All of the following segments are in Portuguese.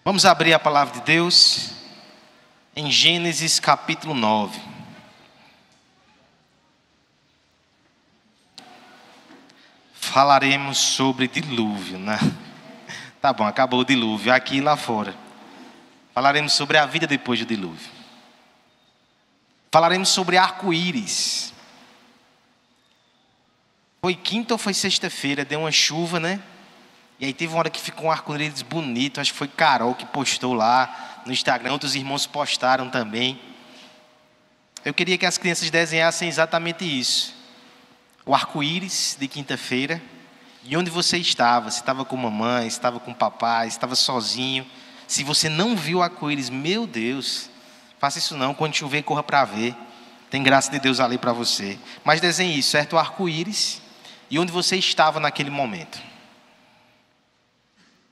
Vamos abrir a palavra de Deus em Gênesis capítulo 9. Falaremos sobre dilúvio, né? Tá bom, acabou o dilúvio, aqui e lá fora. Falaremos sobre a vida depois do dilúvio. Falaremos sobre arco-íris. Foi quinta ou foi sexta-feira, deu uma chuva, né? E aí teve uma hora que ficou um arco-íris bonito, acho que foi Carol que postou lá no Instagram, outros irmãos postaram também. Eu queria que as crianças desenhassem exatamente isso. O arco-íris de quinta-feira, e onde você estava, se estava com mamãe, se estava com papai, se estava sozinho. Se você não viu o arco-íris, meu Deus, faça isso não, quando chover corra para ver. Tem graça de Deus ali para você. Mas desenhe isso, certo? O arco-íris e onde você estava naquele momento.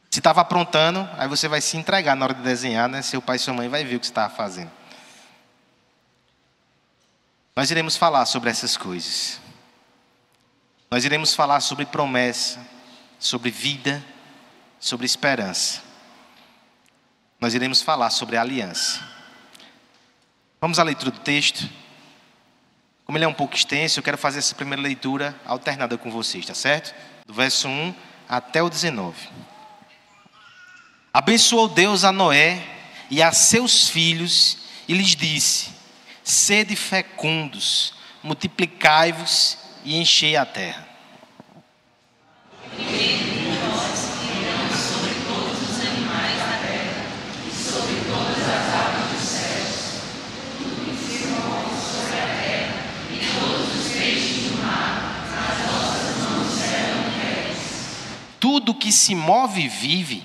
Se estava aprontando, aí você vai se entregar na hora de desenhar, né? Seu pai e sua mãe vai ver o que você estava fazendo. Nós iremos falar sobre essas coisas. Nós iremos falar sobre promessa, sobre vida, sobre esperança. Nós iremos falar sobre aliança. Vamos à leitura do texto. Como ele é um pouco extenso, eu quero fazer essa primeira leitura alternada com vocês, tá certo? Do verso 1 até o 19. Abençoou Deus a Noé e a seus filhos e lhes disse: sede fecundos, multiplicai-vos e enchei a terra. Tudo que se move e vive,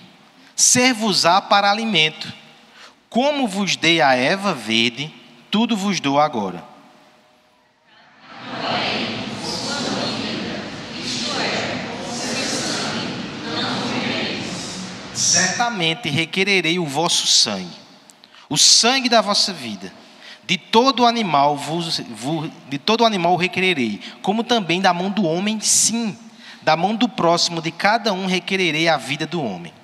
ser-vos-á para alimento. Como vos dei a erva verde, tudo vos dou agora. Certamente requererei o vosso sangue, o sangue da vossa vida. De todo animal o requererei, como também da mão do homem, sim. Da mão do próximo de cada um requererei a vida do homem.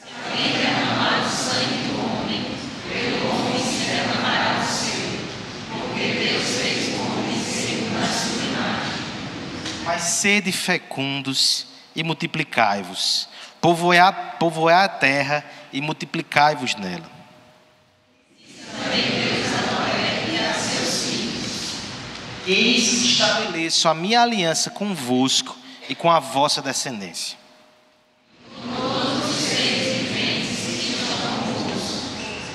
Se alguém derramar o sangue do homem, pelo homem se derramará o seu, porque Deus fez o homem segundo a sua imagem. Mas sede fecundos e multiplicai-vos, povoai a terra e multiplicai-vos nela. Também Deus a Noé e a seus filhos. Eis que estabeleço a minha aliança convosco e com a vossa descendência. Todos os seres viventes que estão convosco,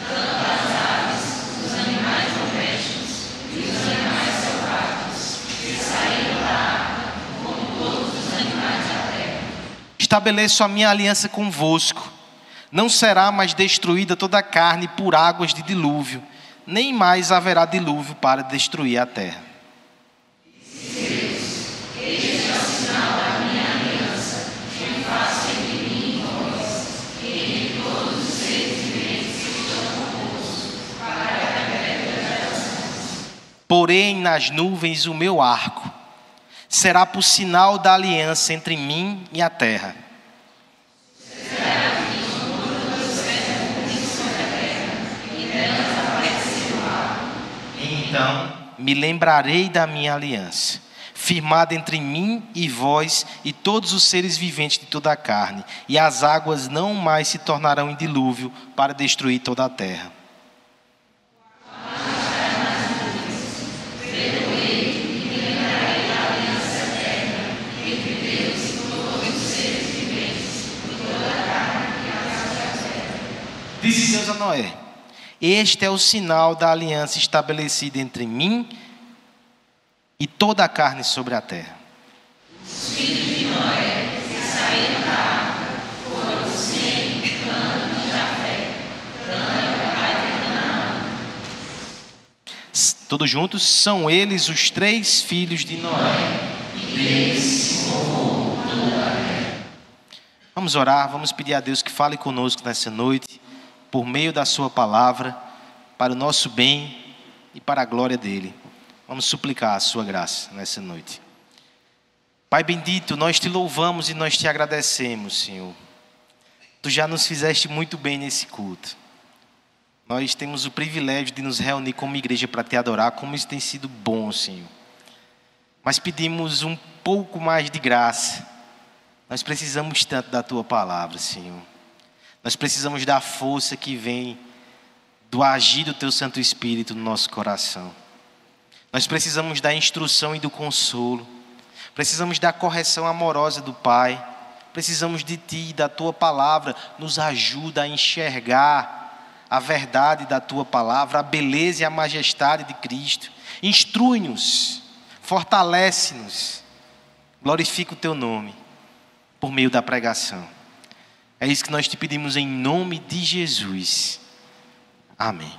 tanto as aves, os animais domésticos e os animais selvagens, que saíram da água, como todos os animais da terra. Estabeleço a minha aliança convosco. Não será mais destruída toda a carne por águas de dilúvio, nem mais haverá dilúvio para destruir a terra. Porém nas nuvens o meu arco será por sinal da aliança entre mim e a terra. Então me lembrarei da minha aliança, firmada entre mim e vós e todos os seres viventes de toda a carne, e as águas não mais se tornarão em dilúvio para destruir toda a terra. Disse Deus a Noé: este é o sinal da aliança estabelecida entre mim e toda a carne sobre a terra. Os filhos de Noé que saíram da arca foram Sem, Cã e Jafé. Cã é o pai de Canaã. Todos juntos, são eles os 3 filhos de Noé. E deles se formou toda a terra. Vamos orar, vamos pedir a Deus que fale conosco nessa noite, por meio da sua palavra, para o nosso bem e para a glória dele. Vamos suplicar a sua graça nessa noite. Pai bendito, nós te louvamos e nós te agradecemos, Senhor, Tu já nos fizeste muito bem nesse culto. Nós temos o privilégio de nos reunir como igreja para te adorar, como isso tem sido bom, Senhor. Mas pedimos um pouco mais de graça. Nós precisamos tanto da tua palavra, Senhor. Nós precisamos da força que vem do agir do teu Santo Espírito no nosso coração. Nós precisamos da instrução e do consolo. Precisamos da correção amorosa do Pai. Precisamos de Ti, da Tua palavra. Nos ajuda a enxergar a verdade da Tua palavra, a beleza e a majestade de Cristo. Instrui-nos, fortalece-nos. Glorifica o Teu nome por meio da pregação. É isso que nós te pedimos em nome de Jesus. Amém.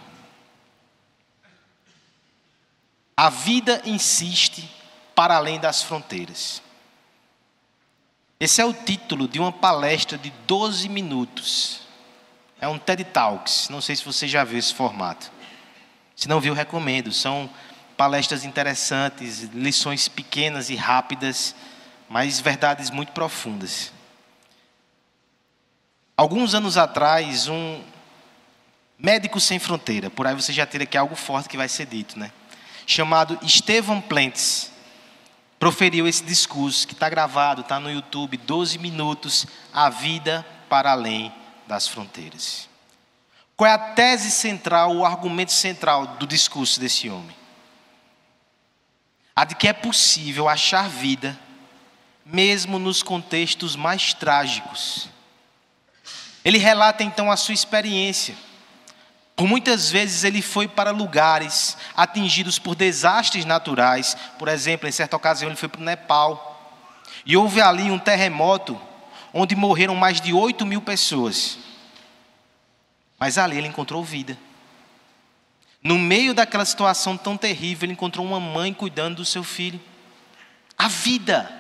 A vida insiste para além das fronteiras. Esse é o título de uma palestra de 12 minutos. É um TED Talks. Não sei se você já viu esse formato. Se não viu, recomendo. São palestras interessantes, lições pequenas e rápidas, mas verdades muito profundas. Alguns anos atrás, um médico sem fronteira, por aí você já teria aqui algo forte que vai ser dito, né? Chamado Stephen Plantz, proferiu esse discurso que está gravado, está no YouTube, 12 minutos, a vida para além das fronteiras. Qual é a tese central, o argumento central do discurso desse homem? A de que é possível achar vida, mesmo nos contextos mais trágicos. Ele relata então a sua experiência. Por muitas vezes ele foi para lugares atingidos por desastres naturais. Por exemplo, em certa ocasião ele foi para o Nepal. E houve ali um terremoto onde morreram mais de 8.000 pessoas. Mas ali ele encontrou vida. No meio daquela situação tão terrível, ele encontrou uma mãe cuidando do seu filho. A vida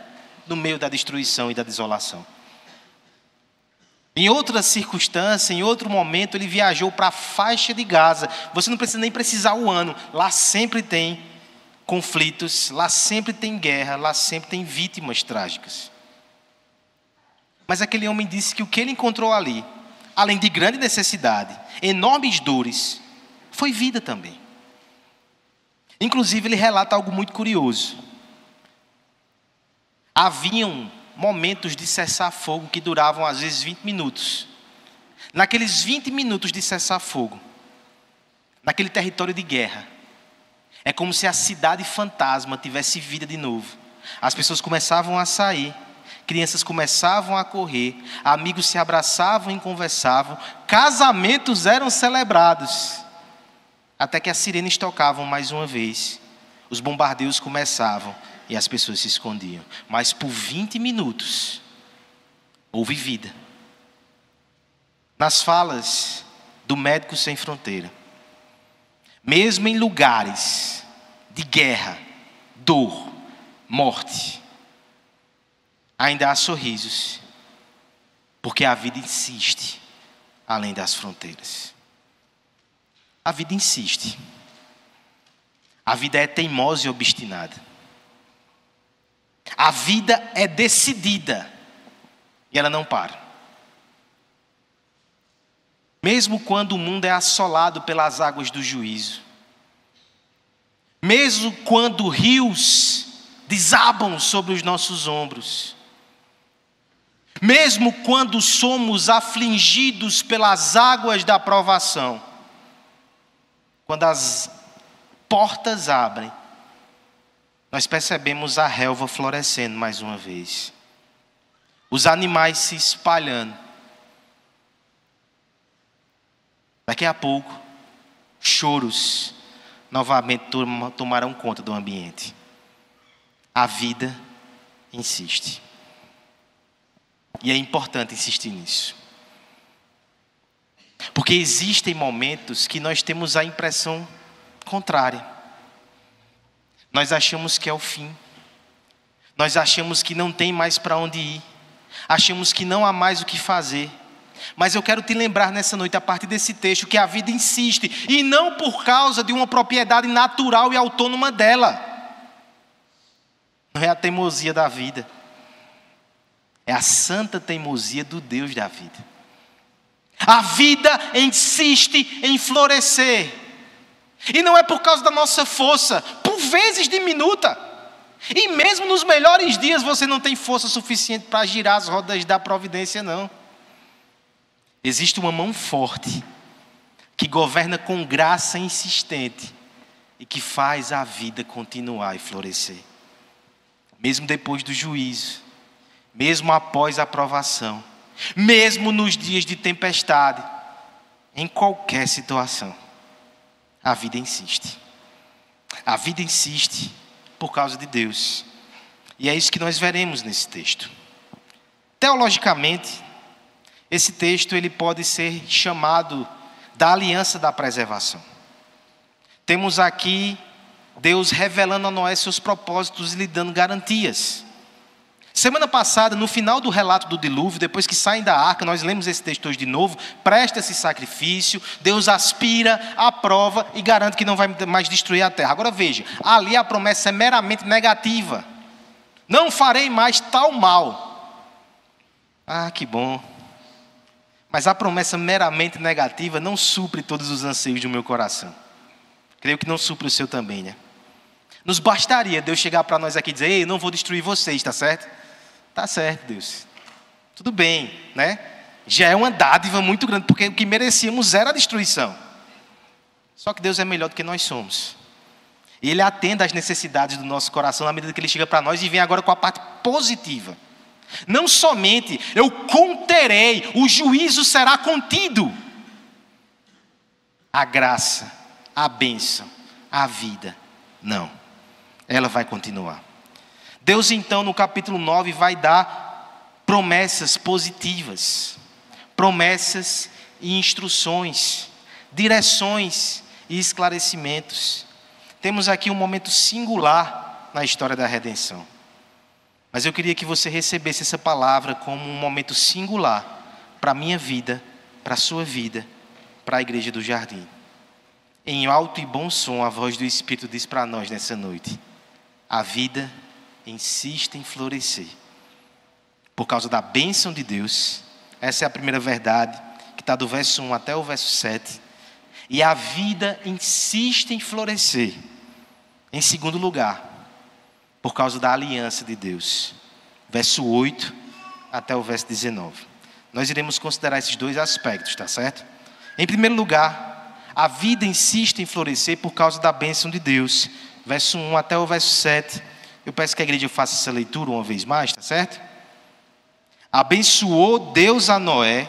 no meio da destruição e da desolação. Em outra circunstância, em outro momento, ele viajou para a faixa de Gaza. Você não precisa nem precisar o ano. Lá sempre tem conflitos, lá sempre tem guerra, lá sempre tem vítimas trágicas. Mas aquele homem disse que o que ele encontrou ali, além de grande necessidade, enormes dores, foi vida também. Inclusive, ele relata algo muito curioso. Haviam momentos de cessar-fogo que duravam às vezes 20 minutos. Naqueles 20 minutos de cessar-fogo, naquele território de guerra, é como se a cidade fantasma tivesse vida de novo. As pessoas começavam a sair, crianças começavam a correr, amigos se abraçavam e conversavam, casamentos eram celebrados, até que as sirenes tocavam mais uma vez, os bombardeios começavam, e as pessoas se escondiam. Mas por 20 minutos, houve vida. Nas falas do Médicos Sem Fronteira, mesmo em lugares de guerra, dor, morte, ainda há sorrisos, porque a vida insiste além das fronteiras. A vida insiste. A vida é teimosa e obstinada. A vida é decidida e ela não para. Mesmo quando o mundo é assolado pelas águas do juízo, mesmo quando rios desabam sobre os nossos ombros, mesmo quando somos afligidos pelas águas da provação, quando as portas abrem, nós percebemos a relva florescendo mais uma vez. Os animais se espalhando. Daqui a pouco, choros novamente tomarão conta do ambiente. A vida insiste. E é importante insistir nisso. Porque existem momentos que nós temos a impressão contrária. Nós achamos que é o fim. Nós achamos que não tem mais para onde ir. Achamos que não há mais o que fazer. Mas eu quero te lembrar nessa noite, a partir desse texto, que a vida insiste. E não por causa de uma propriedade natural e autônoma dela. Não é a teimosia da vida. É a santa teimosia do Deus da vida. A vida insiste em florescer. E não é por causa da nossa força, por vezes diminuta. E mesmo nos melhores dias você não tem força suficiente para girar as rodas da providência, não. Existe uma mão forte que governa com graça insistente e que faz a vida continuar e florescer. Mesmo depois do juízo, mesmo após a provação, mesmo nos dias de tempestade, em qualquer situação, a vida insiste. A vida insiste por causa de Deus. E é isso que nós veremos nesse texto. Teologicamente, esse texto ele pode ser chamado da aliança da preservação. Temos aqui Deus revelando a Noé seus propósitos e lhe dando garantias. Semana passada, no final do relato do dilúvio, depois que saem da arca, nós lemos esse texto hoje de novo, presta esse sacrifício, Deus aspira, aprova e garante que não vai mais destruir a terra. Agora veja, ali a promessa é meramente negativa. Não farei mais tal mal. Ah, que bom. Mas a promessa meramente negativa não supre todos os anseios do meu coração. Creio que não supre o seu também, né? Nos bastaria Deus chegar para nós aqui e dizer: ei, não vou destruir vocês, tá certo? Tá certo, Deus. Tudo bem, né? Já é uma dádiva muito grande, porque o que merecíamos era a destruição. Só que Deus é melhor do que nós somos. E Ele atende às necessidades do nosso coração na medida que Ele chega para nós e vem agora com a parte positiva. Não somente eu conterei, o juízo será contido. A graça, a bênção, a vida, não. Ela vai continuar. Deus então no capítulo 9 vai dar promessas positivas. Promessas e instruções, direções e esclarecimentos. Temos aqui um momento singular na história da redenção. Mas eu queria que você recebesse essa palavra como um momento singular para a minha vida, para a sua vida, para a igreja do Jardim. Em alto e bom som, a voz do Espírito diz para nós nessa noite: a vida insiste em florescer. Por causa da bênção de Deus, essa é a primeira verdade, que está do verso 1 até o verso 7. E a vida insiste em florescer. Em segundo lugar, por causa da aliança de Deus. Verso 8 até o verso 19. Nós iremos considerar esses dois aspectos, tá certo? Em primeiro lugar, a vida insiste em florescer por causa da bênção de Deus. Verso 1 até o verso 7. Eu peço que a igreja faça essa leitura uma vez mais, tá certo? Abençoou Deus a Noé.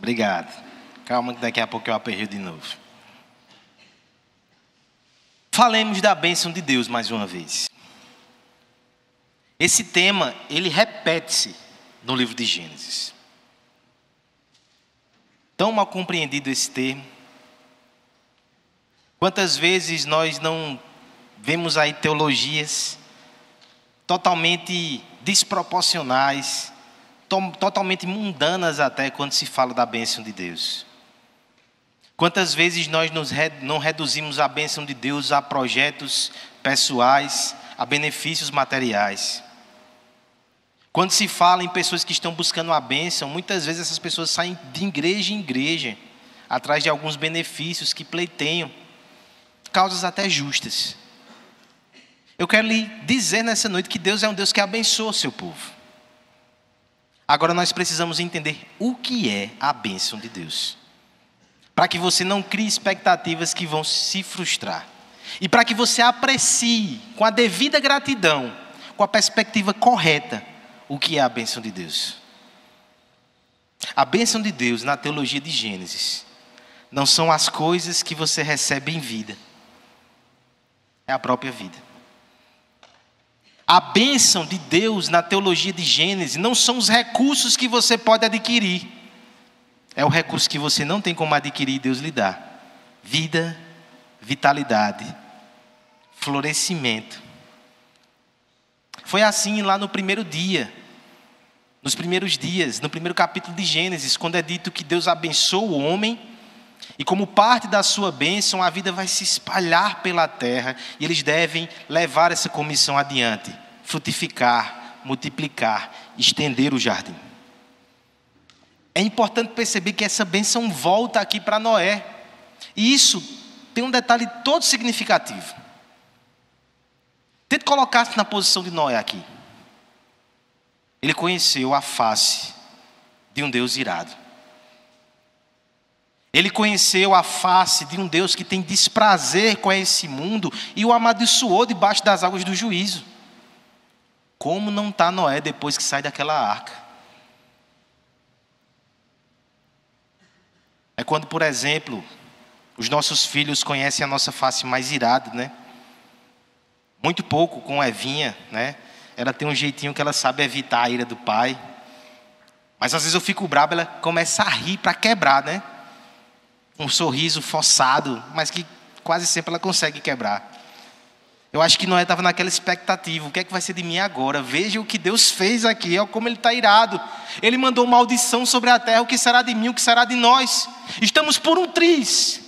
Obrigado. Calma que daqui a pouco eu aperreio de novo. Falemos da bênção de Deus mais uma vez. Esse tema, ele repete-se no livro de Gênesis. Tão mal compreendido esse termo. Quantas vezes nós não vemos aí teologias totalmente desproporcionais, totalmente mundanas até quando se fala da bênção de Deus. Quantas vezes nós não reduzimos a bênção de Deus a projetos pessoais, a benefícios materiais. Quando se fala em pessoas que estão buscando a bênção, muitas vezes essas pessoas saem de igreja em igreja, atrás de alguns benefícios que pleiteiam, causas até justas. Eu quero lhe dizer nessa noite que Deus é um Deus que abençoa o seu povo. Agora nós precisamos entender o que é a bênção de Deus, para que você não crie expectativas que vão se frustrar, e para que você aprecie com a devida gratidão, com a perspectiva correta, o que é a bênção de Deus. A bênção de Deus na teologia de Gênesis não são as coisas que você recebe em vida, é a própria vida. A bênção de Deus na teologia de Gênesis não são os recursos que você pode adquirir, é o recurso que você não tem como adquirir e Deus lhe dá: vida, vitalidade, florescimento. Foi assim lá no primeiro dia, nos primeiros dias, no primeiro capítulo de Gênesis, quando é dito que Deus abençoa o homem, e como parte da sua bênção, a vida vai se espalhar pela terra, e eles devem levar essa comissão adiante, frutificar, multiplicar, estender o jardim. É importante perceber que essa bênção volta aqui para Noé, e isso tem um detalhe todo significativo. Tente colocar-se na posição de Noé aqui. Ele conheceu a face de um Deus irado. Ele conheceu a face de um Deus que tem desprazer com esse mundo e o amaldiçoou debaixo das águas do juízo. Como não está Noé depois que sai daquela arca? É quando, por exemplo, os nossos filhos conhecem a nossa face mais irada, né? Muito pouco com Evinha, né? Ela tem um jeitinho que ela sabe evitar a ira do pai. Mas às vezes eu fico bravo, ela começa a rir para quebrar, né? Um sorriso forçado, mas que quase sempre ela consegue quebrar. Eu acho que Noé estava naquela expectativa: o que é que vai ser de mim agora? Veja o que Deus fez aqui, olha como ele está irado. Ele mandou maldição sobre a terra: o que será de mim, o que será de nós? Estamos por um triz.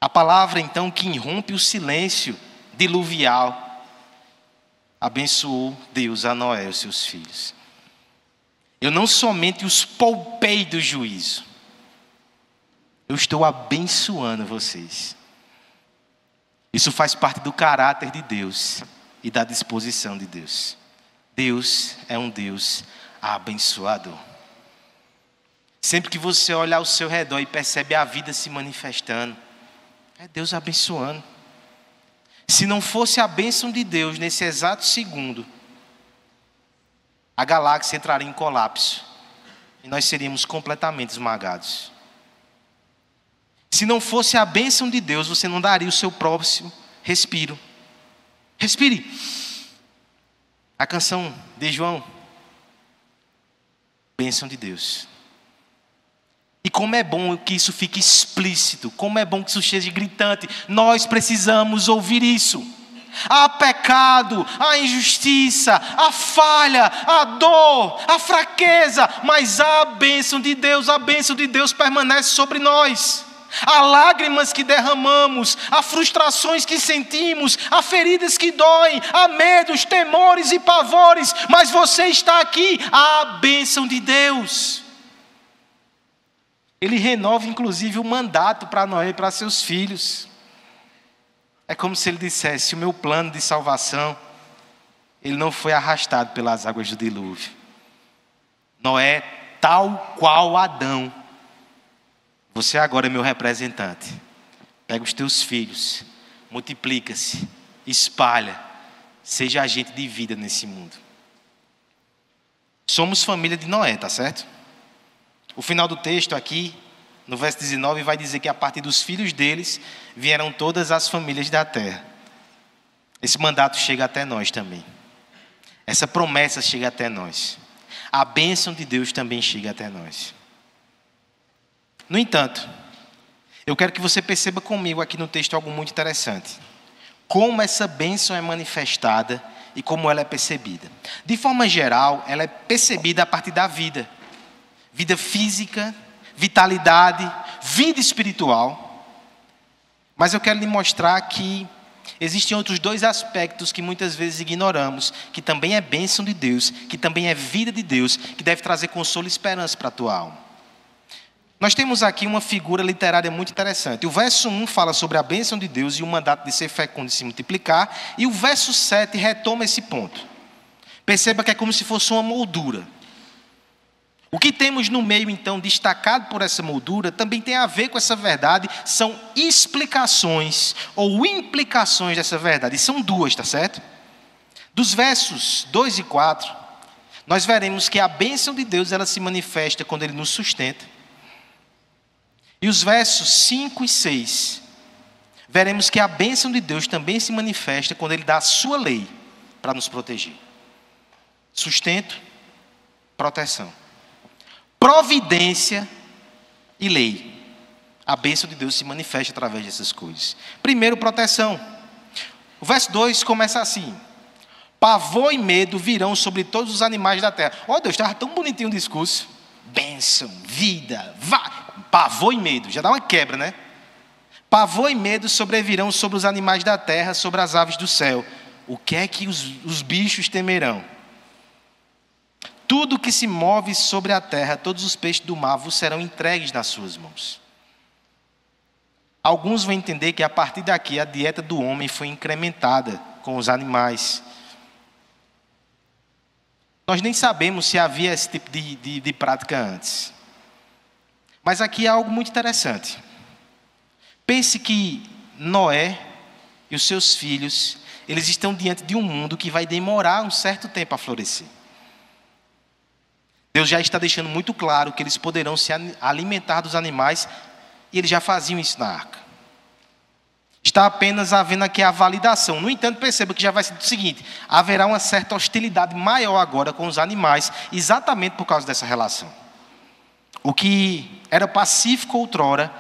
A palavra então que irrompe o silêncio diluvial abençoou Deus a Noé e os seus filhos. Eu não somente os poupei do juízo, eu estou abençoando vocês. Isso faz parte do caráter de Deus e da disposição de Deus. Deus é um Deus abençoador. Sempre que você olhar ao seu redor e percebe a vida se manifestando, é Deus abençoando. Se não fosse a bênção de Deus nesse exato segundo, a galáxia entraria em colapso e nós seríamos completamente esmagados. Se não fosse a bênção de Deus, você não daria o seu próximo respiro. Respire. A canção de João, bênção de Deus. E como é bom que isso fique explícito, como é bom que isso seja gritante. Nós precisamos ouvir isso. Há pecado, há injustiça, há falha, há dor, há fraqueza, mas há a bênção de Deus permanece sobre nós. Há lágrimas que derramamos, há frustrações que sentimos, há feridas que doem, há medos, temores e pavores, mas você está aqui, há a bênção de Deus. Ele renova inclusive o mandato para Noé e para seus filhos. É como se ele dissesse: o meu plano de salvação, ele não foi arrastado pelas águas do dilúvio. Noé, tal qual Adão, você agora é meu representante. Pega os teus filhos, multiplica-se, espalha, seja agente de vida nesse mundo. Somos família de Noé, tá certo? O final do texto aqui, no verso 19, vai dizer que a partir dos filhos deles vieram todas as famílias da terra. Esse mandato chega até nós também. Essa promessa chega até nós. A bênção de Deus também chega até nós. No entanto, eu quero que você perceba comigo aqui no texto algo muito interessante. Como essa bênção é manifestada e como ela é percebida. De forma geral, ela é percebida a partir da vida. Vida física, vitalidade, vida espiritual. Mas eu quero lhe mostrar que existem outros dois aspectos que muitas vezes ignoramos, que também é bênção de Deus, que também é vida de Deus, que deve trazer consolo e esperança para a tua alma. Nós temos aqui uma figura literária muito interessante. O verso 1 fala sobre a bênção de Deus e o mandato de ser fecundo e se multiplicar, e o verso 7 retoma esse ponto. Perceba que é como se fosse uma moldura. O que temos no meio, então, destacado por essa moldura, também tem a ver com essa verdade, são explicações ou implicações dessa verdade. E são duas, tá certo? Dos versos 2 e 4, nós veremos que a bênção de Deus, ela se manifesta quando Ele nos sustenta. E os versos 5 e 6, veremos que a bênção de Deus também se manifesta quando Ele dá a sua lei para nos proteger. Sustento, proteção. Providência e lei. A bênção de Deus se manifesta através dessas coisas. Primeiro, proteção. O verso 2 começa assim: pavor e medo virão sobre todos os animais da terra. Oh Deus, estava tão bonitinho o discurso. Bênção, vida, pavor e medo. Já dá uma quebra, né? Pavor e medo sobrevirão sobre os animais da terra, sobre as aves do céu. O que é que os bichos temerão? Tudo que se move sobre a terra, todos os peixes do mar vos serão entregues nas suas mãos. Alguns vão entender que a partir daqui a dieta do homem foi incrementada com os animais. Nós nem sabemos se havia esse tipo de prática antes. Mas aqui há algo muito interessante. Pense que Noé e os seus filhos, eles estão diante de um mundo que vai demorar um certo tempo a florescer. Deus já está deixando muito claro que eles poderão se alimentar dos animais, e eles já faziam isso na arca. Está apenas havendo aqui a validação. No entanto, perceba que já vai ser o seguinte: haverá uma certa hostilidade maior agora com os animais, exatamente por causa dessa relação. O que era pacífico outrora,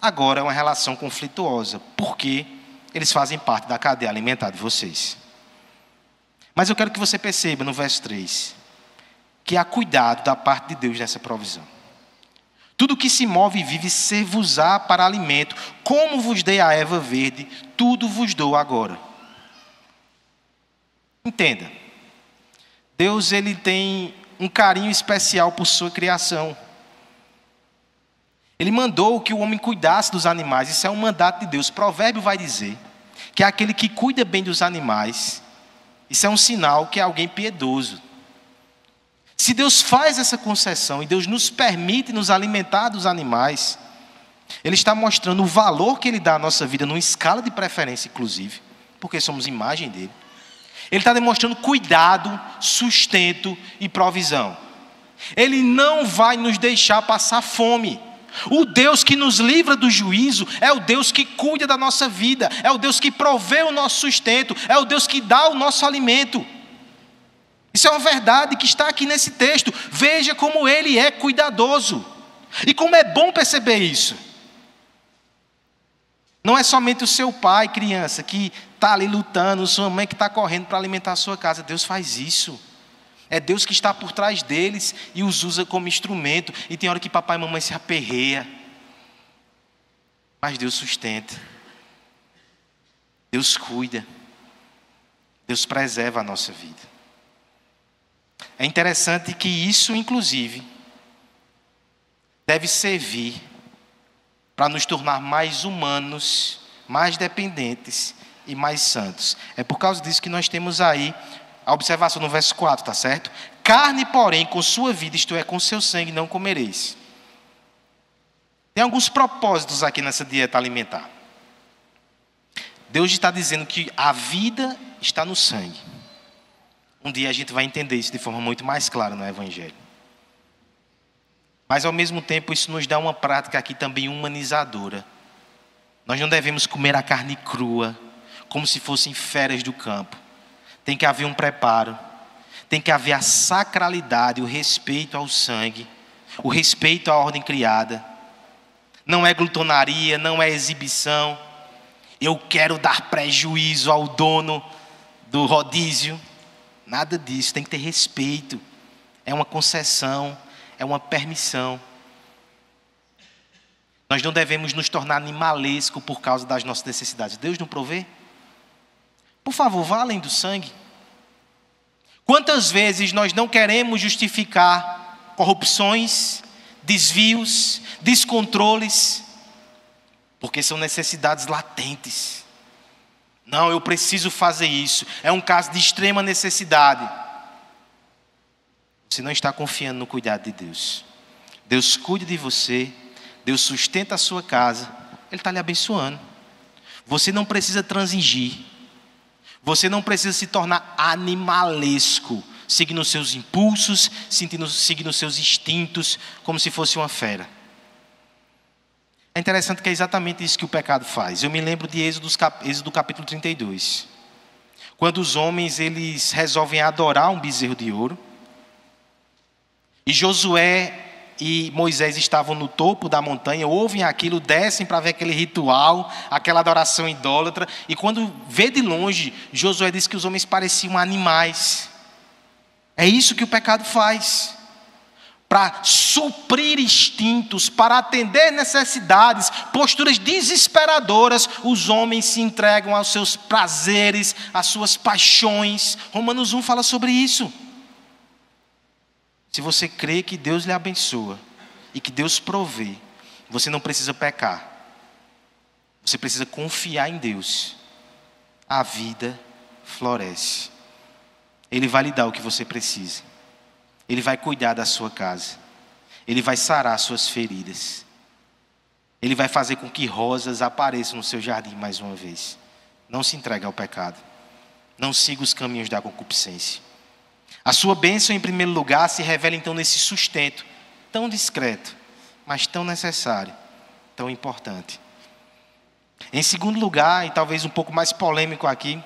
agora é uma relação conflituosa, porque eles fazem parte da cadeia alimentar de vocês. Mas eu quero que você perceba no verso 3, que há cuidado da parte de Deus nessa provisão. Tudo que se move e vive ser-vos-á para alimento, como vos dei a erva verde, tudo vos dou agora. Entenda, Deus, ele tem um carinho especial por sua criação. Ele mandou que o homem cuidasse dos animais, isso é um mandato de Deus. Provérbio vai dizer que aquele que cuida bem dos animais, isso é um sinal que é alguém piedoso. Se Deus faz essa concessão e Deus nos permite nos alimentar dos animais, Ele está mostrando o valor que Ele dá à nossa vida, numa escala de preferência, inclusive, porque somos imagem dEle. Ele está demonstrando cuidado, sustento e provisão. Ele não vai nos deixar passar fome. O Deus que nos livra do juízo é o Deus que cuida da nossa vida, é o Deus que provê o nosso sustento, é o Deus que dá o nosso alimento. Isso é uma verdade que está aqui nesse texto. Veja como Ele é cuidadoso. E como é bom perceber isso. Não é somente o seu pai, criança, que está ali lutando, sua mãe que está correndo para alimentar a sua casa. Deus faz isso. É Deus que está por trás deles e os usa como instrumento. E tem hora que papai e mamãe se aperreia. Mas Deus sustenta. Deus cuida. Deus preserva a nossa vida. É interessante que isso, inclusive, deve servir para nos tornar mais humanos, mais dependentes e mais santos. É por causa disso que nós temos aí a observação no verso 4, tá certo? Carne, porém, com sua vida, isto é, com seu sangue, não comereis. Tem alguns propósitos aqui nessa dieta alimentar. Deus está dizendo que a vida está no sangue. Um dia a gente vai entender isso de forma muito mais clara no Evangelho. Mas ao mesmo tempo isso nos dá uma prática aqui também humanizadora. Nós não devemos comer a carne crua, como se fossem feras do campo. Tem que haver um preparo. Tem que haver a sacralidade, o respeito ao sangue, o respeito à ordem criada. Não é glutonaria, não é exibição. Eu quero dar prejuízo ao dono do rodízio. Nada disso, tem que ter respeito. É uma concessão, é uma permissão. Nós não devemos nos tornar animalescos por causa das nossas necessidades. Deus não provê? Por favor, vá além do sangue. Quantas vezes nós não queremos justificar corrupções, desvios, descontroles, porque são necessidades latentes. Não, eu preciso fazer isso. É um caso de extrema necessidade. Você não está confiando no cuidado de Deus. Deus cuida de você. Deus sustenta a sua casa. Ele está lhe abençoando. Você não precisa transigir. Você não precisa se tornar animalesco, seguindo os seus impulsos, seguindo os seus instintos, como se fosse uma fera. É interessante que é exatamente isso que o pecado faz. Eu me lembro de Êxodo capítulo 32. Quando os homens eles resolvem adorar um bezerro de ouro. E Josué e Moisés estavam no topo da montanha, ouvem aquilo, descem para ver aquele ritual, aquela adoração idólatra. E quando vê de longe, Josué diz que os homens pareciam animais. É isso que o pecado faz. Para suprir instintos, para atender necessidades, posturas desesperadoras, os homens se entregam aos seus prazeres, às suas paixões. Romanos 1 fala sobre isso. Se você crê que Deus lhe abençoa e que Deus provê, você não precisa pecar. Você precisa confiar em Deus. A vida floresce. Ele vai lhe dar o que você precisa. Ele vai cuidar da sua casa. Ele vai sarar suas feridas. Ele vai fazer com que rosas apareçam no seu jardim mais uma vez. Não se entregue ao pecado. Não siga os caminhos da concupiscência. A sua bênção, em primeiro lugar, se revela então nesse sustento tão discreto, mas tão necessário, tão importante. Em segundo lugar, e talvez um pouco mais polêmico aqui,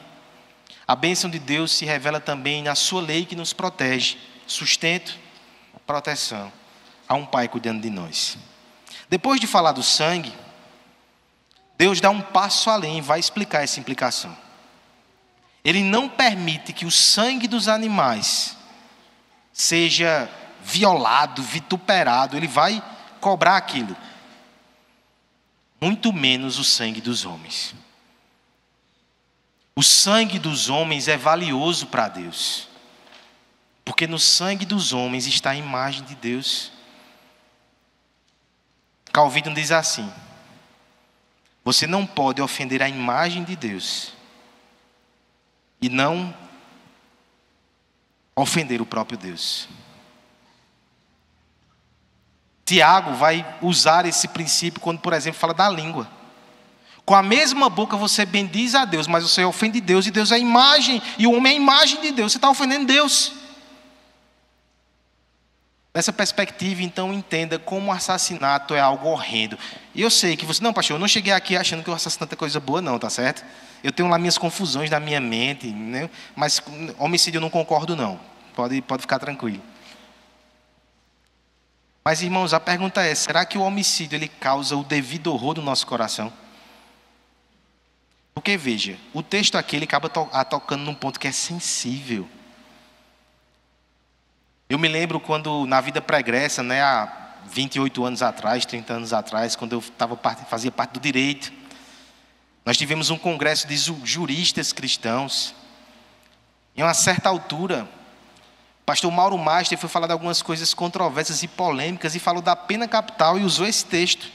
a bênção de Deus se revela também na sua lei que nos protege. Sustento, proteção. Há um Pai cuidando de nós. Depois de falar do sangue, Deus dá um passo além e vai explicar essa implicação. Ele não permite que o sangue dos animais seja violado, vituperado. Ele vai cobrar aquilo. Muito menos o sangue dos homens. O sangue dos homens é valioso para Deus. Porque no sangue dos homens está a imagem de Deus. Calvino diz assim: você não pode ofender a imagem de Deus e não ofender o próprio Deus. Tiago vai usar esse princípio quando, por exemplo, fala da língua. Com a mesma boca você bendiz a Deus, mas você ofende Deus, e Deus é a imagem, e o homem é a imagem de Deus. Você está ofendendo Deus. Nessa perspectiva, então, entenda como o assassinato é algo horrendo. E eu sei que você... Não, pastor, eu não cheguei aqui achando que o assassinato é coisa boa, não, tá certo? Eu tenho lá minhas confusões na minha mente, né? Mas homicídio eu não concordo, não. Pode ficar tranquilo. Mas, irmãos, a pergunta é, será que o homicídio ele causa o devido horror no nosso coração? Porque, veja, o texto aqui ele acaba tocando num ponto que é sensível. Eu me lembro quando, na vida pregressa, né, há 28 anos atrás, 30 anos atrás, quando eu fazia parte do direito, nós tivemos um congresso de juristas cristãos. Em uma certa altura, o pastor Mauro Master foi falar de algumas coisas controversas e polêmicas e falou da pena capital e usou esse texto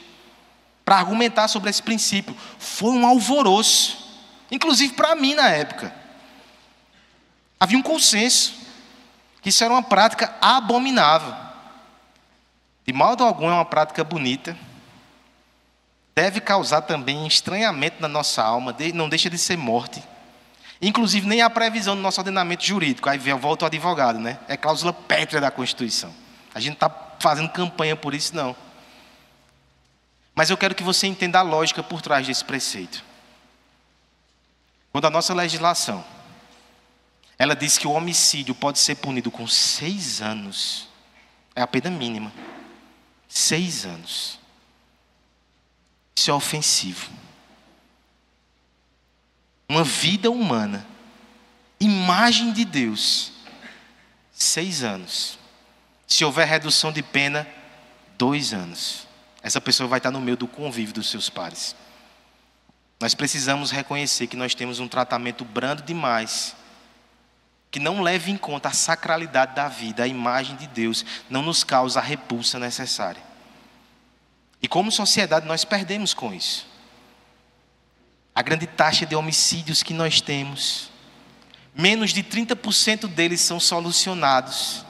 para argumentar sobre esse princípio. Foi um alvoroço, inclusive para mim na época. Havia um consenso que isso era uma prática abominável. De modo algum é uma prática bonita. Deve causar também estranhamento na nossa alma, não deixa de ser morte. Inclusive nem há previsão no nosso ordenamento jurídico. Aí volta o advogado, né? É cláusula pétrea da Constituição. A gente não está fazendo campanha por isso, não. Mas eu quero que você entenda a lógica por trás desse preceito. Quando a nossa legislação, ela diz que o homicídio pode ser punido com 6 anos. É a pena mínima. 6 anos. Isso é ofensivo. Uma vida humana, imagem de Deus, 6 anos. Se houver redução de pena, 2 anos. Essa pessoa vai estar no meio do convívio dos seus pares. Nós precisamos reconhecer que nós temos um tratamento brando demais, que não leva em conta a sacralidade da vida, a imagem de Deus, não nos causa a repulsa necessária. E como sociedade nós perdemos com isso. A grande taxa de homicídios que nós temos, menos de 30% deles são solucionados.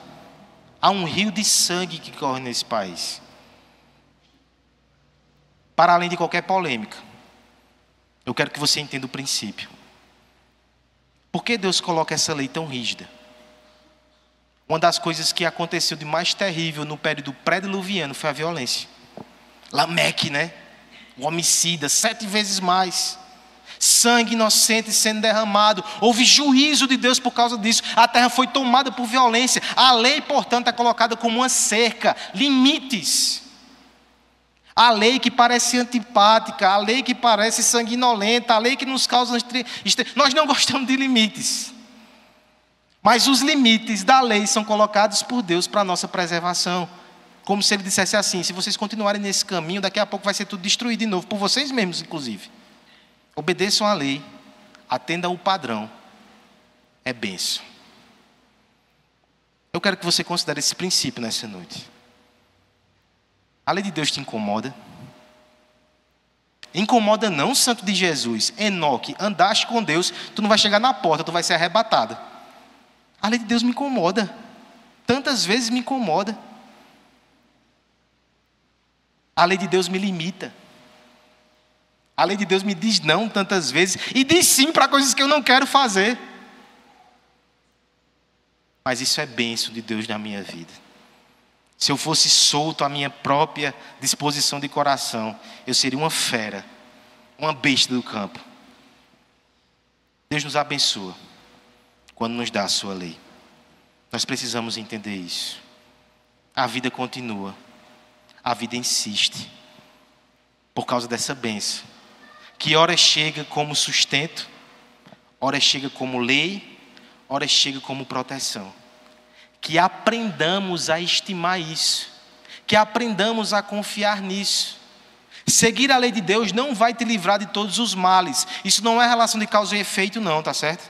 Há um rio de sangue que corre nesse país. Para além de qualquer polêmica, eu quero que você entenda o princípio. Por que Deus coloca essa lei tão rígida? Uma das coisas que aconteceu de mais terrível no período pré-diluviano foi a violência. Lameque, né? O homicida, 7 vezes mais. Sangue inocente sendo derramado. Houve juízo de Deus por causa disso. A terra foi tomada por violência. A lei, portanto, é colocada como uma cerca, limites. A lei que parece antipática, a lei que parece sanguinolenta, a lei que nos causa... Nós não gostamos de limites. Mas os limites da lei são colocados por Deus para a nossa preservação. Como se Ele dissesse assim: se vocês continuarem nesse caminho, daqui a pouco vai ser tudo destruído de novo, por vocês mesmos, inclusive. Obedeçam à lei, atendam o padrão. É bênção. Eu quero que você considere esse princípio nessa noite. A lei de Deus te incomoda? Incomoda não, santo de Jesus. Enoque, andaste com Deus, tu não vai chegar na porta, tu vai ser arrebatado. A lei de Deus me incomoda. Tantas vezes me incomoda. A lei de Deus me limita. A lei de Deus me diz não tantas vezes e diz sim para coisas que eu não quero fazer. Mas isso é bênção de Deus na minha vida. Se eu fosse solto à minha própria disposição de coração, eu seria uma fera, uma besta do campo. Deus nos abençoa quando nos dá a sua lei. Nós precisamos entender isso. A vida continua. A vida insiste. Por causa dessa bênção. Que ora chega como sustento, ora chega como lei, ora chega como proteção. Que aprendamos a estimar isso. Que aprendamos a confiar nisso. Seguir a lei de Deus não vai te livrar de todos os males. Isso não é relação de causa e efeito não, tá certo?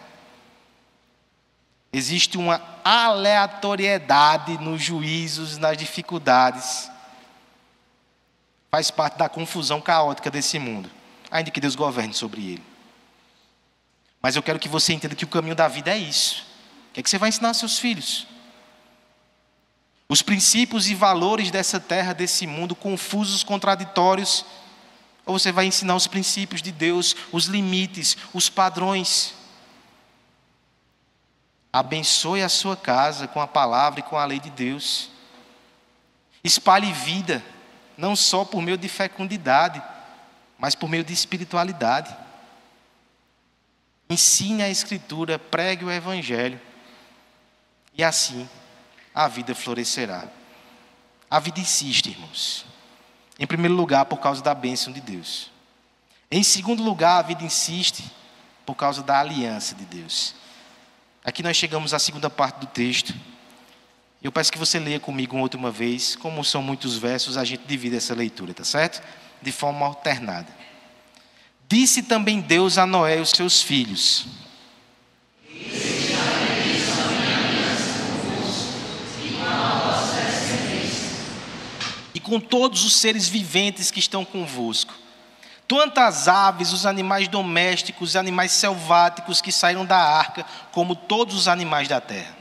Existe uma aleatoriedade nos juízos, nas dificuldades. Faz parte da confusão caótica desse mundo. Ainda que Deus governe sobre ele. Mas eu quero que você entenda que o caminho da vida é isso. O que é que você vai ensinar aos seus filhos? Os princípios e valores dessa terra, desse mundo, confusos, contraditórios. Ou você vai ensinar os princípios de Deus, os limites, os padrões. Abençoe a sua casa com a palavra e com a lei de Deus. Espalhe vida, não só por meio de fecundidade, mas por meio de espiritualidade. Ensine a Escritura, pregue o Evangelho. E assim, a vida florescerá. A vida insiste, irmãos. Em primeiro lugar, por causa da bênção de Deus. Em segundo lugar, a vida insiste por causa da aliança de Deus. Aqui nós chegamos à segunda parte do texto. Eu peço que você leia comigo uma última vez. Como são muitos versos, a gente divide essa leitura, tá certo? De forma alternada. Disse também Deus a Noé e os seus filhos: e com todos os seres viventes que estão convosco, tanto as aves, os animais domésticos, os animais selváticos que saíram da arca, como todos os animais da terra.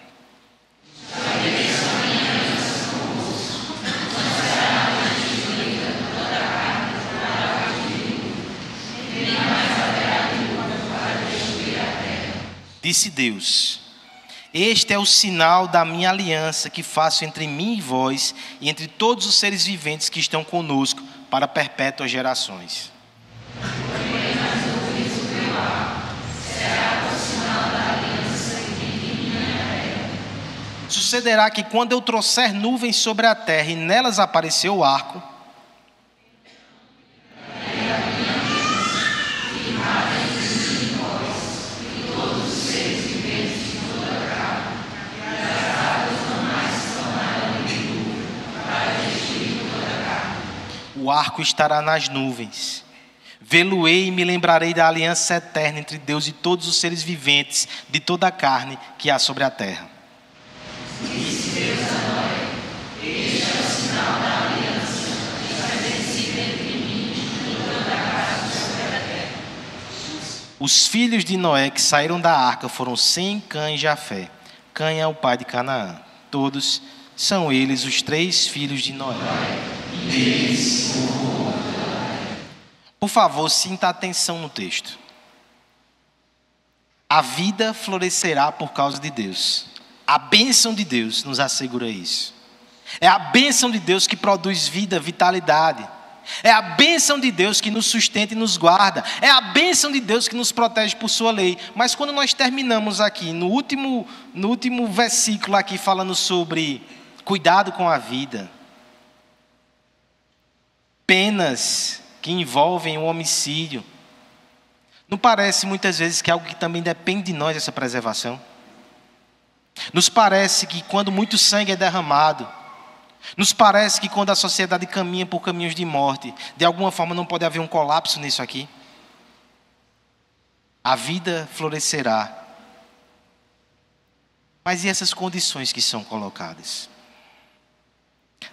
Disse Deus: este é o sinal da minha aliança que faço entre mim e vós e entre todos os seres viventes que estão conosco para perpétuas gerações. Sucederá que quando eu trouxer nuvens sobre a terra e nelas aparecer o arco, o arco estará nas nuvens. Vê-lo-ei e me lembrarei da aliança eterna entre Deus e todos os seres viventes de toda a carne que há sobre a terra. Os filhos de Noé que saíram da arca foram Sem, Cã e Jafé. Cã é o pai de Canaã. Todos são eles os 3 filhos de Noé. Por favor, sinta atenção no texto. A vida florescerá por causa de Deus. A bênção de Deus nos assegura isso. É a bênção de Deus que produz vida, vitalidade. É a bênção de Deus que nos sustenta e nos guarda. É a bênção de Deus que nos protege por sua lei. Mas quando nós terminamos aqui, no último versículo aqui, falando sobre cuidado com a vida, penas que envolvem o homicídio, não parece muitas vezes que é algo que também depende de nós, essa preservação? Nos parece que quando muito sangue é derramado, nos parece que quando a sociedade caminha por caminhos de morte, de alguma forma não pode haver um colapso nisso aqui? A vida florescerá. Mas e essas condições que são colocadas?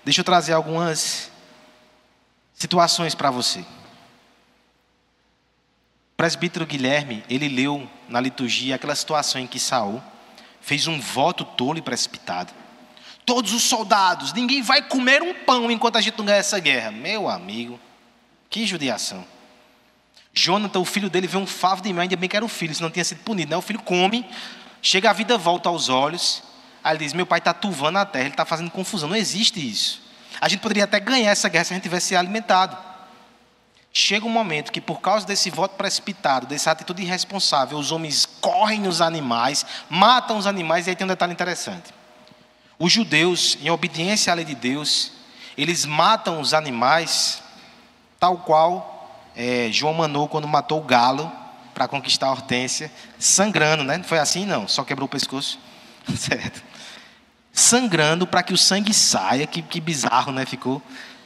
Deixa eu trazer algumas situações para você. O presbítero Guilherme, ele leu na liturgia aquela situação em que Saul fez um voto tolo e precipitado. Todos os soldados, ninguém vai comer um pão enquanto a gente não ganhar essa guerra. Meu amigo, que judiação. Jonathan, o filho dele, vê um favo de mel, ainda bem que era o filho, senão tinha sido punido, né? O filho come, chega a vida, volta aos olhos, aí ele diz, meu pai está turvando a terra, ele está fazendo confusão. Não existe isso. A gente poderia até ganhar essa guerra se a gente tivesse alimentado. Chega um momento que, por causa desse voto precipitado, dessa atitude irresponsável, os homens correm nos animais, matam os animais, e aí tem um detalhe interessante. Os judeus, em obediência à lei de Deus, eles matam os animais, tal qual João Manô, quando matou o galo para conquistar a Hortência, sangrando, né? Não foi assim, não, só quebrou o pescoço. Certo. Sangrando para que o sangue saia, que bizarro, né? Ficou.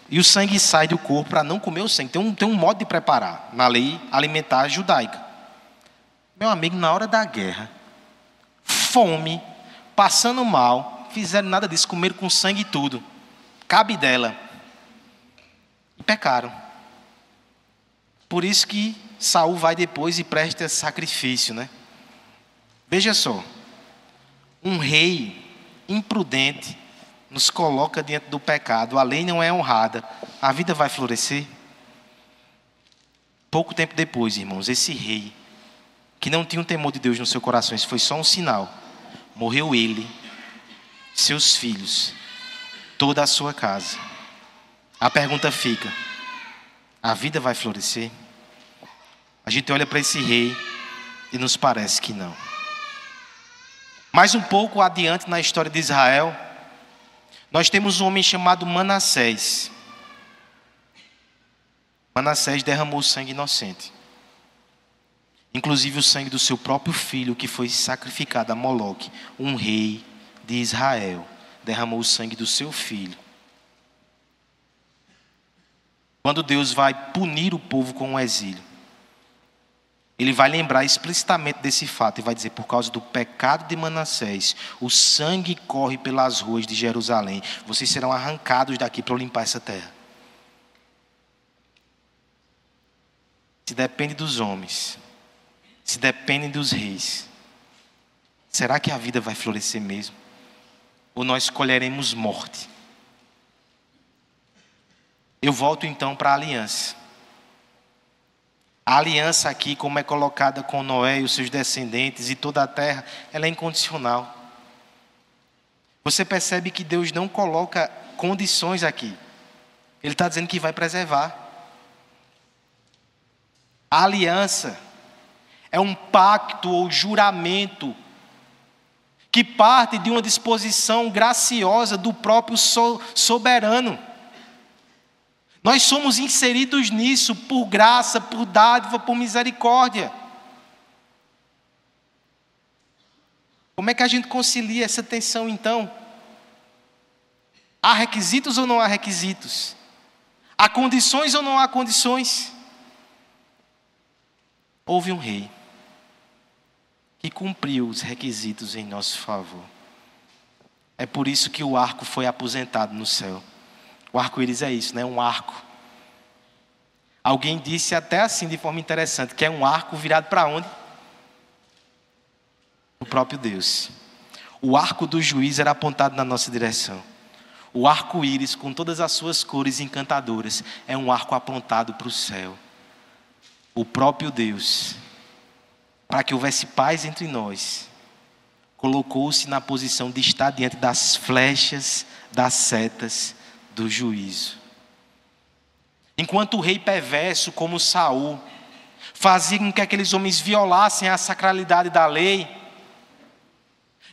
E o sangue sai do corpo para não comer o sangue. Tem um modo de preparar na lei alimentar judaica. Meu amigo, na hora da guerra, fome, passando mal, fizeram nada disso, comeram com sangue e tudo. Cabe dela. E pecaram. Por isso que Saul vai depois e presta sacrifício, né? Veja só. Um rei imprudente nos coloca diante do pecado. A lei não é honrada. A vida vai florescer? Pouco tempo depois, irmãos, esse rei, que não tinha um temor de Deus no seu coração, isso foi só um sinal. Morreu ele, seus filhos, toda a sua casa. A pergunta fica, a vida vai florescer? A gente olha para esse rei e nos parece que não. Mais um pouco adiante na história de Israel, nós temos um homem chamado Manassés. Manassés derramou sangue inocente. Inclusive o sangue do seu próprio filho, que foi sacrificado a Moloque, um rei de Israel, derramou o sangue do seu filho. Quando Deus vai punir o povo com o exílio, Ele vai lembrar explicitamente desse fato e vai dizer, por causa do pecado de Manassés, o sangue corre pelas ruas de Jerusalém. Vocês serão arrancados daqui para eu limpar essa terra. Se depende dos homens, se depende dos reis, será que a vida vai florescer mesmo? Ou nós escolheremos morte? Eu volto então para a aliança. A aliança aqui, como é colocada com Noé e os seus descendentes e toda a terra, ela é incondicional. Você percebe que Deus não coloca condições aqui. Ele está dizendo que vai preservar. A aliança é um pacto ou juramento que parte de uma disposição graciosa do próprio soberano. Nós somos inseridos nisso por graça, por dádiva, por misericórdia. Como é que a gente concilia essa tensão então? Há requisitos ou não há requisitos? Há condições ou não há condições? houve um rei que cumpriu os requisitos em nosso favor. É por isso que o arco foi aposentado no céu. O arco-íris é isso, né? Um arco. Alguém disse até assim, de forma interessante, que é um arco virado para onde? O próprio Deus. O arco do juiz era apontado na nossa direção. O arco-íris, com todas as suas cores encantadoras, é um arco apontado para o céu. O próprio Deus, para que houvesse paz entre nós, colocou-se na posição de estar diante das flechas, das setas do juízo. Enquanto o rei perverso, como Saul, fazia com que aqueles homens violassem a sacralidade da lei,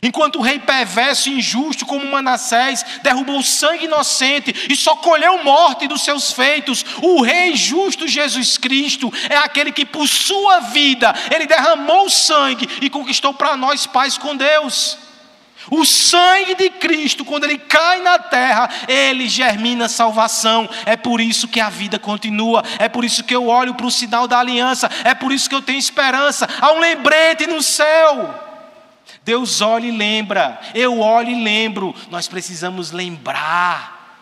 enquanto o rei perverso e injusto como Manassés derrubou sangue inocente e só colheu morte dos seus feitos, o rei justo Jesus Cristo é aquele que por sua vida, ele derramou sangue e conquistou para nós paz com Deus. O sangue de Cristo, quando ele cai na terra, ele germina salvação. É por isso que a vida continua. É por isso que eu olho para o sinal da aliança. É por isso que eu tenho esperança. Há um lembrete no céu. Deus olha e lembra, eu olho e lembro. Nós precisamos lembrar.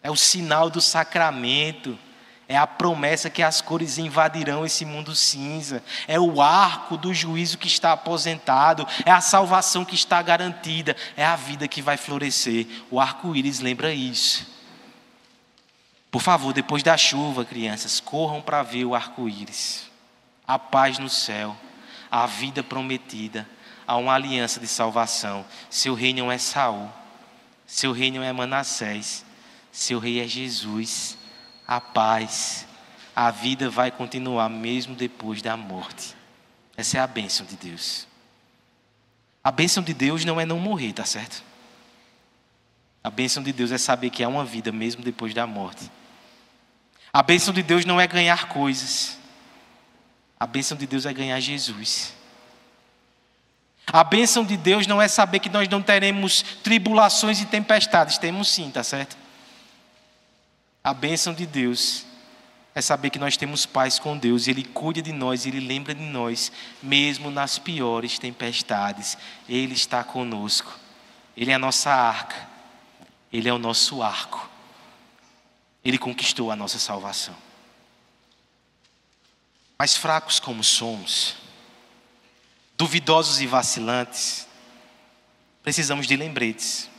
É o sinal do sacramento. É a promessa que as cores invadirão esse mundo cinza. É o arco do juízo que está aposentado. É a salvação que está garantida. É a vida que vai florescer. O arco-íris lembra isso. Por favor, depois da chuva, crianças, corram para ver o arco-íris. A paz no céu, a vida prometida. Há uma aliança de salvação. Seu rei não é Saul, seu rei não é Manassés, seu rei é Jesus. A paz, a vida vai continuar mesmo depois da morte. Essa é a bênção de Deus. A bênção de Deus não é não morrer, tá certo? A bênção de Deus é saber que há uma vida mesmo depois da morte. A bênção de Deus não é ganhar coisas. A bênção de Deus é ganhar Jesus. A bênção de Deus não é saber que nós não teremos tribulações e tempestades. Temos sim, tá certo? A bênção de Deus é saber que nós temos paz com Deus. Ele cuida de nós, Ele lembra de nós, mesmo nas piores tempestades. Ele está conosco. Ele é a nossa arca. Ele é o nosso arco. Ele conquistou a nossa salvação. Mas fracos como somos, duvidosos e vacilantes, precisamos de lembretes.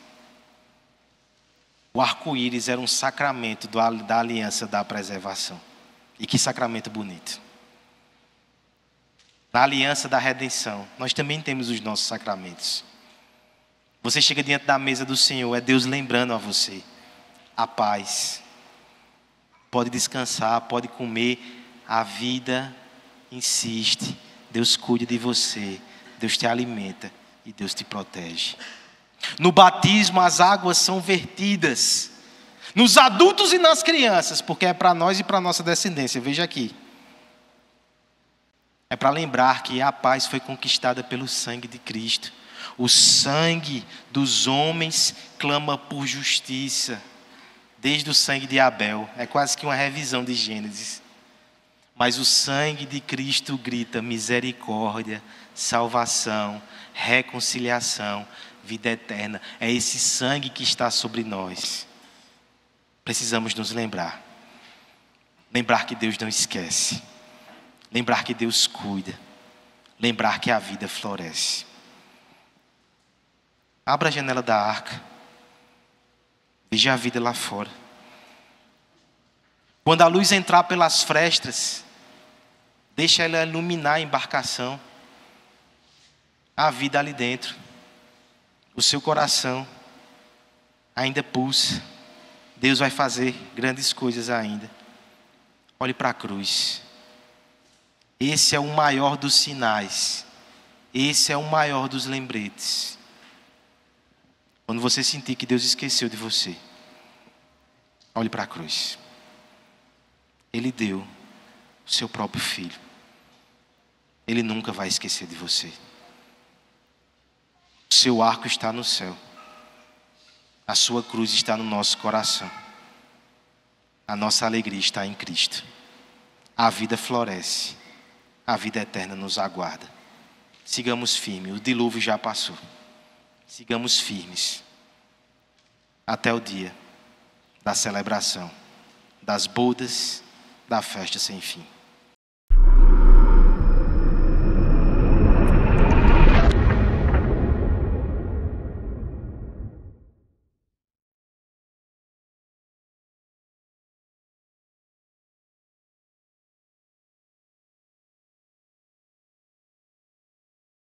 O arco-íris era um sacramento da aliança da preservação. E que sacramento bonito. Na aliança da redenção, nós também temos os nossos sacramentos. Você chega diante da mesa do Senhor, é Deus lembrando a você a paz. Pode descansar, pode comer, a vida insiste. Deus cuida de você, Deus te alimenta e Deus te protege. No batismo as águas são vertidas, nos adultos e nas crianças, porque é para nós e para a nossa descendência. Veja aqui. É para lembrar que a paz foi conquistada pelo sangue de Cristo. O sangue dos homens clama por justiça, desde o sangue de Abel. É quase que uma revisão de Gênesis. Mas o sangue de Cristo grita misericórdia, salvação, reconciliação, vida eterna. É esse sangue que está sobre nós. Precisamos nos lembrar. Lembrar que Deus não esquece. Lembrar que Deus cuida. Lembrar que a vida floresce. Abra a janela da arca. Veja a vida lá fora. Quando a luz entrar pelas frestas, deixa ela iluminar a embarcação. A vida ali dentro. O seu coração ainda pulsa. Deus vai fazer grandes coisas ainda. Olhe para a cruz. Esse é o maior dos sinais. Esse é o maior dos lembretes. Quando você sentir que Deus esqueceu de você, olhe para a cruz. Ele deu o seu próprio filho. Ele nunca vai esquecer de você. O seu arco está no céu. A sua cruz está no nosso coração. A nossa alegria está em Cristo. A vida floresce. a vida eterna nos aguarda. Sigamos firmes, o dilúvio já passou. Sigamos firmes até o dia da celebração, das bodas, da festa sem fim.